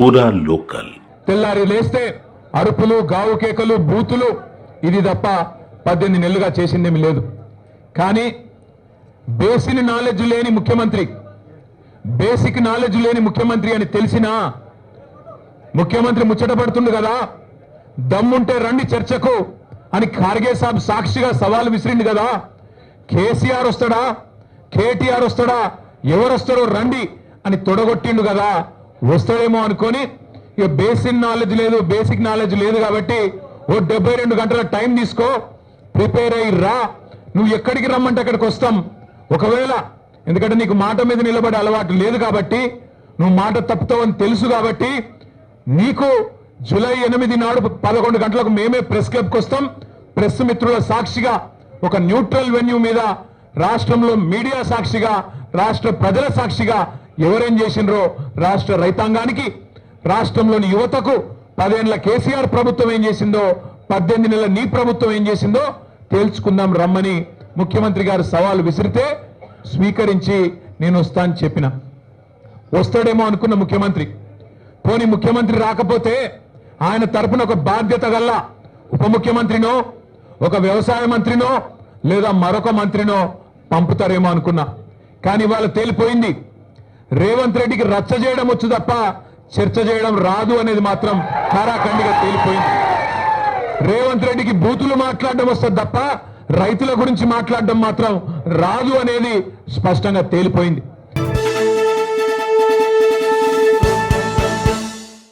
పూరా లోకల్. తెల్లారి లేస్తే అరుపులు, గావు కేకలు, బూతులు, ఇది తప్ప 18 నెలలుగా చేసిందేమి లేదు. కానీ బేసిక్ నాలెడ్జ్ లేని ముఖ్యమంత్రి, బేసిక్ నాలెడ్జ్ లేని ముఖ్యమంత్రి అని తెలిసినా ముఖ్యమంత్రి ముచ్చట పడుతుంది కదా, దమ్ముంటే రండి చర్చకు అని ఖార్గే సాబ్ సాక్షిగా సవాల్ విసిరింది కదా. కేసీఆర్ వస్తాడా, కేటీఆర్ వస్తాడా, ఎవరు వస్తారో రండి అని తొడగొట్టిండు కదా. వస్తాడేమో అనుకొని ఇక బేసిక్ నాలెడ్జ్ లేదు కాబట్టి ఓ 72 గంటల టైం తీసుకో, ప్రిపేర్ అయ్యి రా, నువ్వు ఎక్కడికి రమ్మంటే అక్కడికి వస్తాం. ఒకవేళ ఎందుకంటే నీకు మాట మీద నిలబడే అలవాటు లేదు కాబట్టి, నువ్వు మాట తప్పుతావని తెలుసు కాబట్టి, నీకు జూలై 8 నాడు 11 గంటలకు మేమే ప్రెస్ క్లబ్కి వస్తాం. ప్రెస్ మిత్రుల సాక్షిగా ఒక న్యూట్రల్ వెన్యూ మీద రాష్ట్రంలో మీడియా సాక్షిగా, రాష్ట్ర ప్రజల సాక్షిగా ఎవరేం చేసినరో, రాష్ట్ర రైతాంగానికి, రాష్ట్రంలోని యువతకు 10 ఏళ్ల కేసీఆర్ ప్రభుత్వం ఏం చేసిందో, 18 నెలల నీ ప్రభుత్వం ఏం చేసిందో తేల్చుకుందాం రమ్మని ముఖ్యమంత్రి గారు సవాలు విసిరితే స్వీకరించి నేను వస్తా అని చెప్పిన. వస్తాడేమో అనుకున్న ముఖ్యమంత్రి, పోనీ ముఖ్యమంత్రి రాకపోతే ఆయన తరపున ఒక బాధ్యత గల్ల ఉప ముఖ్యమంత్రినో, ఒక వ్యవసాయ మంత్రినో, లేదా మరొక మంత్రినో పంపుతారేమో అనుకున్నా. కానీ వాళ్ళు తేలిపోయింది, రేవంత్ రెడ్డికి రచ్చ చేయడం వచ్చు తప్ప చర్చ చేయడం రాదు అనేది మాత్రం కారాఖండిగా తేలిపోయింది. రేవంత్ రెడ్డికి బూతులు మాట్లాడడం వస్తుంది తప్ప రైతుల గురించి మాట్లాడడం మాత్రం రాదు అనేది స్పష్టంగా తేలిపోయింది.